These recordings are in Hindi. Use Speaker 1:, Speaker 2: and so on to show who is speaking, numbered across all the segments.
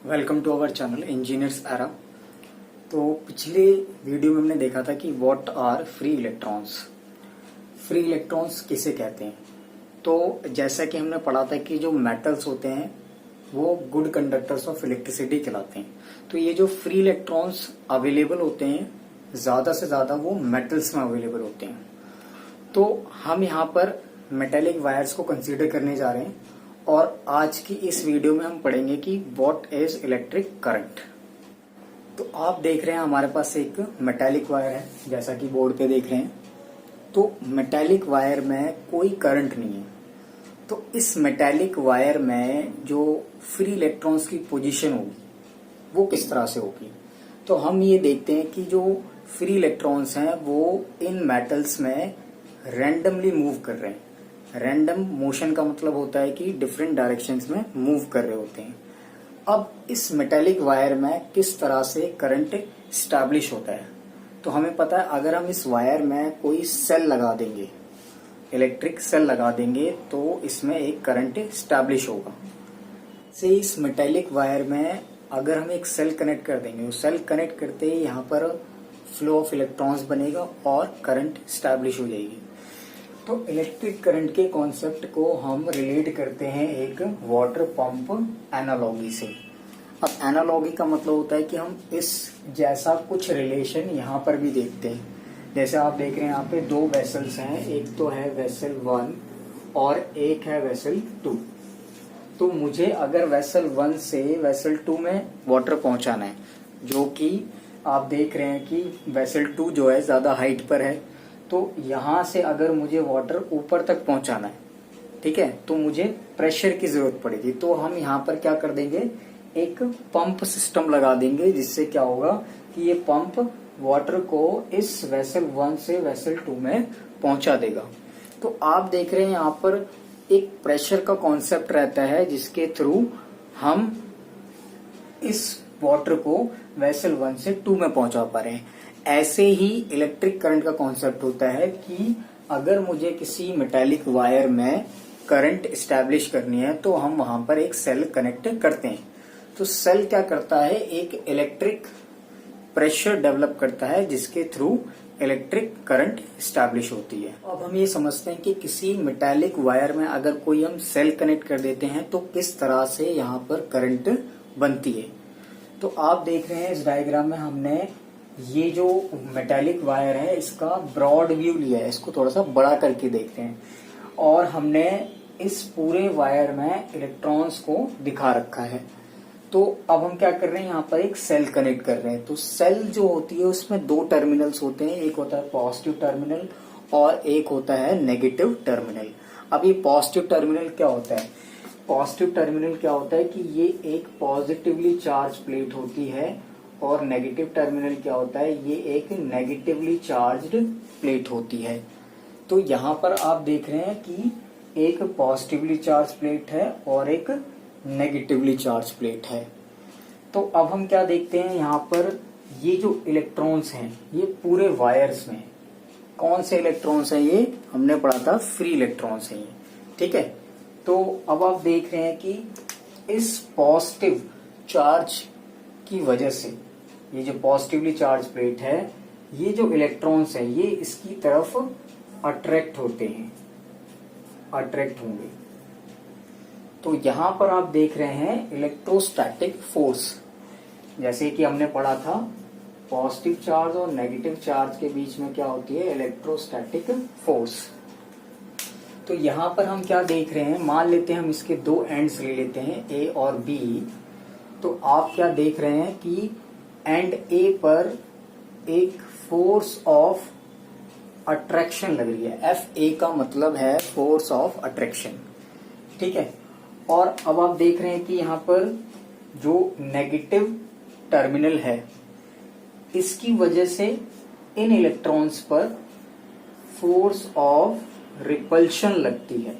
Speaker 1: Welcome to our channel engineers era. तो पिछले वीडियो में हमने देखा था कि what are free electrons. Free electrons किसे कहते हैं? तो जैसा कि हमने पढ़ा था कि जो मेटल्स होते हैं वो गुड कंडक्टर्स ऑफ इलेक्ट्रिसिटी कहलाते हैं। तो ये जो फ्री इलेक्ट्रॉन्स अवेलेबल होते हैं ज्यादा से ज्यादा वो मेटल्स में अवेलेबल होते हैं। तो हम यहाँ पर मेटेलिक वायर्स को कंसीडर करने जा रहे हैं और आज की इस वीडियो में हम पढ़ेंगे कि व्हाट इज इलेक्ट्रिक करंट। तो आप देख रहे हैं हमारे पास एक मेटेलिक वायर है, जैसा कि बोर्ड पे देख रहे हैं। तो मेटेलिक वायर में कोई करंट नहीं है। तो इस मेटेलिक वायर में जो फ्री इलेक्ट्रॉन्स की पोजीशन होगी वो किस तरह से होगी। तो हम ये देखते हैं कि जो फ्री इलेक्ट्रॉन्स हैं वो इन मेटल्स में रैंडमली मूव कर रहे हैं। रैंडम मोशन का मतलब होता है कि डिफरेंट डायरेक्शंस में मूव कर रहे होते हैं। अब इस मेटेलिक वायर में किस तरह से करंट स्टैब्लिश होता है, तो हमें पता है अगर हम इस वायर में कोई सेल लगा देंगे, इलेक्ट्रिक सेल लगा देंगे, तो इसमें एक करंट स्टैब्लिश होगा। से इस मेटेलिक वायर में अगर हम एक सेल कनेक्ट कर देंगे, तो सेल कनेक्ट करते ही यहाँ पर फ्लो ऑफ इलेक्ट्रॉन्स बनेगा और करंट स्टैब्लिश हो जाएगी। तो इलेक्ट्रिक करंट के कॉन्सेप्ट को हम रिलेट करते हैं एक वाटर पंप एनालॉगी से। अब एनालॉगी का मतलब होता है कि हम इस जैसा कुछ रिलेशन यहाँ पर भी देखते हैं। जैसे आप देख रहे हैं यहाँ पे दो वेसल्स हैं, एक तो है वेसल 1 और एक है वेसल 2। तो मुझे अगर वेसल 1 से वेसल 2 में वाटर पहुंचाना है, जो कि आप देख रहे हैं कि वेसल 2 जो है ज्यादा हाइट पर है, तो यहां से अगर मुझे वाटर ऊपर तक पहुंचाना है, ठीक है, तो मुझे प्रेशर की जरूरत पड़ेगी। तो हम यहाँ पर क्या कर देंगे, एक पंप सिस्टम लगा देंगे, जिससे क्या होगा कि ये पंप वाटर को इस वेसल 1 से वेसल 2 में पहुंचा देगा। तो आप देख रहे हैं यहाँ पर एक प्रेशर का कॉन्सेप्ट रहता है, जिसके थ्रू हम इस वाटर को वेसल 1 से 2 में पहुंचा पा रहे हैं। ऐसे ही इलेक्ट्रिक करंट का कॉन्सेप्ट होता है कि अगर मुझे किसी मेटेलिक वायर में करंट स्टैब्लिश करनी है, तो हम वहां पर एक सेल कनेक्ट करते हैं। तो सेल क्या करता है, एक इलेक्ट्रिक प्रेशर डेवलप करता है, जिसके थ्रू इलेक्ट्रिक करंट स्टैब्लिश होती है। अब हम ये समझते हैं कि किसी मेटेलिक वायर में अगर कोई हम सेल कनेक्ट कर देते हैं तो किस तरह से यहाँ पर करंट बनती है। तो आप देख रहे हैं इस डायग्राम में हमने ये जो मेटेलिक वायर है इसका ब्रॉड व्यू लिया है, इसको थोड़ा सा बड़ा करके देखते हैं, और हमने इस पूरे वायर में इलेक्ट्रॉन्स को दिखा रखा है। तो अब हम क्या कर रहे हैं, यहाँ पर एक सेल कनेक्ट कर रहे हैं। तो सेल जो होती है उसमें दो टर्मिनल्स होते हैं, एक होता है पॉजिटिव टर्मिनल और एक होता है नेगेटिव टर्मिनल। अब ये पॉजिटिव टर्मिनल क्या होता है, पॉजिटिव टर्मिनल क्या होता है कि ये एक पॉजिटिवली चार्ज प्लेट होती है, और नेगेटिव टर्मिनल क्या होता है, ये एक नेगेटिवली चार्ज्ड प्लेट होती है। तो यहाँ पर आप देख रहे हैं कि एक पॉजिटिवली चार्ज प्लेट है और एक नेगेटिवली चार्ज प्लेट है। तो अब हम क्या देखते हैं, यहाँ पर ये जो इलेक्ट्रॉन्स हैं ये पूरे वायर्स में, कौन से इलेक्ट्रॉन्स हैं, ये हमने पढ़ा था फ्री इलेक्ट्रॉन्स हैं ये, ठीक है। तो अब आप देख रहे हैं कि इस पॉजिटिव चार्ज की वजह से ये जो पॉजिटिवली चार्ज प्लेट है, ये जो इलेक्ट्रॉन्स है ये इसकी तरफ अट्रैक्ट होते हैं, अट्रैक्ट होंगे। तो यहां पर आप देख रहे हैं इलेक्ट्रोस्टैटिक फोर्स, जैसे कि हमने पढ़ा था पॉजिटिव चार्ज और नेगेटिव चार्ज के बीच में क्या होती है, इलेक्ट्रोस्टैटिक फोर्स। तो यहां पर हम क्या देख रहे हैं, मान लेते हैं हम इसके दो एंड्स ले लेते हैं, ए और बी। तो आप क्या देख रहे हैं कि एंड ए पर एक फोर्स ऑफ अट्रैक्शन लग रही है, एफ ए का मतलब है फोर्स ऑफ अट्रैक्शन, ठीक है। और अब आप देख रहे हैं कि यहाँ पर जो नेगेटिव टर्मिनल है इसकी वजह से इन इलेक्ट्रॉन्स पर फोर्स ऑफ रिपल्शन लगती है,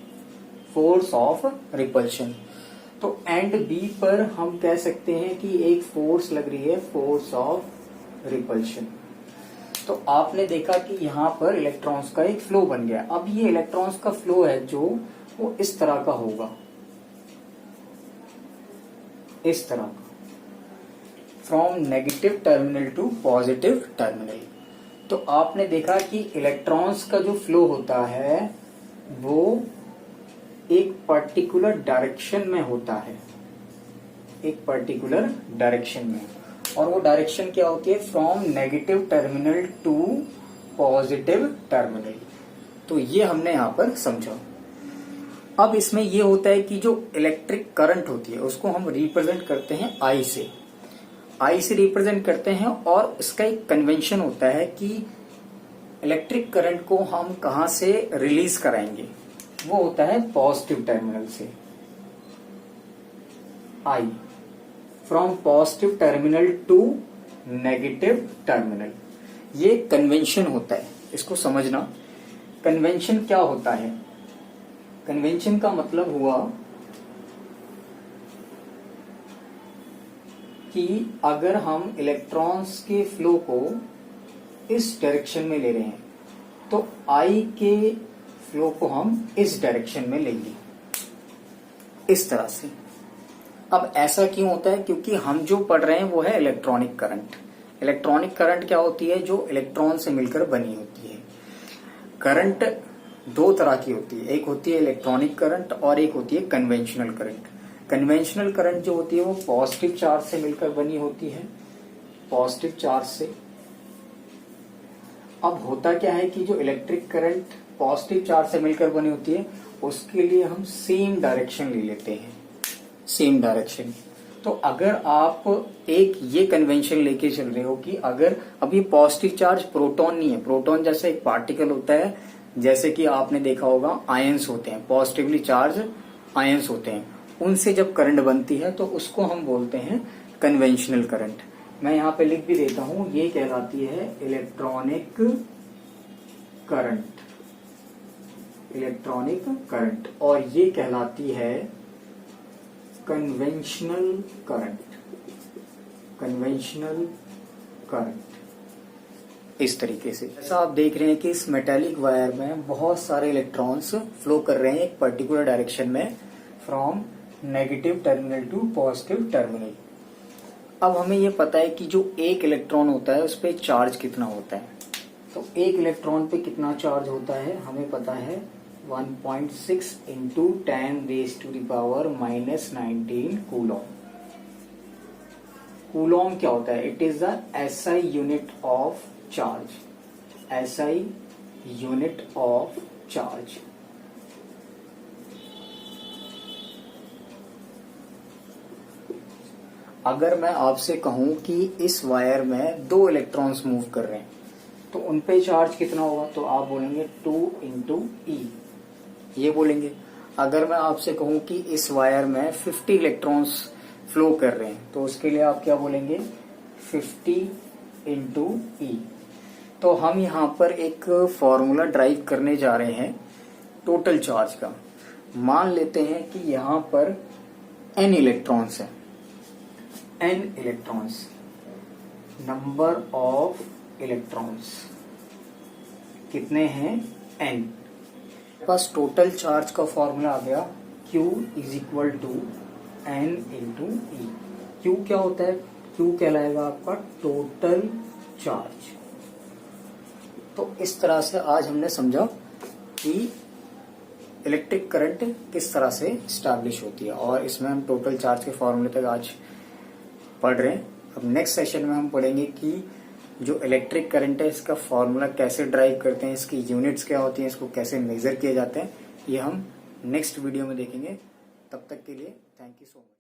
Speaker 1: फोर्स ऑफ रिपल्शन। तो एंड बी पर हम कह सकते हैं कि एक फोर्स लग रही है, फोर्स ऑफ रिपल्शन। तो आपने देखा कि यहाँ पर इलेक्ट्रॉन्स का एक फ्लो बन गया। अब ये इलेक्ट्रॉन्स का फ्लो है जो वो इस तरह का होगा, इस तरह का। From negative terminal to positive terminal. तो आपने देखा कि इलेक्ट्रॉन्स का जो फ्लो होता है वो एक पर्टिकुलर डायरेक्शन में होता है, एक पर्टिकुलर डायरेक्शन में, और वो डायरेक्शन क्या होती है? From negative terminal to positive terminal. तो ये हमने यहां पर समझा। अब इसमें ये होता है कि जो इलेक्ट्रिक करंट होती है उसको हम रिप्रेजेंट करते हैं आई से, आई से रिप्रेजेंट करते हैं, और इसका एक कन्वेंशन होता है कि इलेक्ट्रिक करंट को हम कहां से रिलीज कराएंगे, वो होता है पॉजिटिव टर्मिनल से। I from positive terminal to negative terminal, ये कन्वेंशन होता है, इसको समझना। कन्वेंशन क्या होता है? कन्वेंशन का मतलब हुआ कि अगर हम इलेक्ट्रॉन्स के फ्लो को इस डायरेक्शन में ले रहे हैं तो आई के फ्लो को हम इस डायरेक्शन में लेंगे, इस तरह से। अब ऐसा क्यों होता है? क्योंकि हम जो पढ़ रहे हैं वो है इलेक्ट्रॉनिक करंट। इलेक्ट्रॉनिक करंट क्या होती है? जो इलेक्ट्रॉन से मिलकर बनी होती है। करंट दो तरह की होती है, एक होती है इलेक्ट्रॉनिक करंट और एक होती है कन्वेंशनल करंट। कन्वेंशनल करंट जो होती है वो पॉजिटिव चार्ज से मिलकर बनी होती है, पॉजिटिव चार्ज से। अब होता क्या है कि जो इलेक्ट्रिक करंट पॉजिटिव चार्ज से मिलकर बनी होती है उसके लिए हम सेम डायरेक्शन ले लेते हैं, सेम डायरेक्शन। तो अगर आप एक ये कन्वेंशन लेके चल रहे हो कि अगर अब ये पॉजिटिव चार्ज प्रोटॉन नहीं है, प्रोटॉन जैसा एक पार्टिकल होता है, जैसे कि आपने देखा होगा आयंस होते हैं, पॉजिटिवली चार्ज आयंस होते हैं, उनसे जब करंट बनती है तो उसको हम बोलते हैं कन्वेंशनल करंट। मैं यहाँ पे लिख भी देता हूं, ये कहलाती है इलेक्ट्रॉनिक करंट, इलेक्ट्रॉनिक करंट, और ये कहलाती है कन्वेंशनल करंट, कन्वेंशनल करंट। इस तरीके से जैसा आप देख रहे हैं कि इस मेटेलिक वायर में बहुत सारे इलेक्ट्रॉन्स फ्लो कर रहे हैं एक पर्टिकुलर डायरेक्शन में, from negative terminal to positive terminal. अब हमें ये पता है कि जो एक इलेक्ट्रॉन होता है उस पर चार्ज कितना होता है। तो एक इलेक्ट्रॉन पे कितना चार्ज होता है हमें पता है, 1.6 इंटू 10⁻⁻⁻19 कूलॉम। कूलॉम क्या होता है? It is the SI unit of charge, SI unit of charge. अगर मैं आपसे कहूं कि इस वायर में दो इलेक्ट्रॉन्स मूव कर रहे हैं तो उन पे चार्ज कितना होगा, तो आप बोलेंगे 2 इंटू ई, ये बोलेंगे। अगर मैं आपसे कहूं कि इस वायर में 50 इलेक्ट्रॉन्स फ्लो कर रहे हैं तो उसके लिए आप क्या बोलेंगे, 50 इंटू ई। तो हम यहाँ पर एक फॉर्मूला ड्राइव करने जा रहे हैं टोटल चार्ज का। मान लेते हैं कि यहाँ पर n इलेक्ट्रॉन्स है, n electrons, number of electrons कितने हैं, n। पास टोटल चार्ज का फॉर्मूला आ गया, Q is equal to n into e. Q क्या होता है? Q कहलाएगा आपका टोटल चार्ज। तो इस तरह से आज हमने समझा कि इलेक्ट्रिक करंट किस तरह से स्टैब्लिश होती है, और इसमें हम टोटल चार्ज के फॉर्मूले तक आज पढ़ रहे हैं। अब नेक्स्ट सेशन में हम पढ़ेंगे कि जो इलेक्ट्रिक करंट है इसका फॉर्मूला कैसे ड्राइव करते हैं, इसकी यूनिट्स क्या होती हैं, इसको कैसे मेजर किए जाते हैं, ये हम नेक्स्ट वीडियो में देखेंगे। तब तक के लिए थैंक यू सो मच।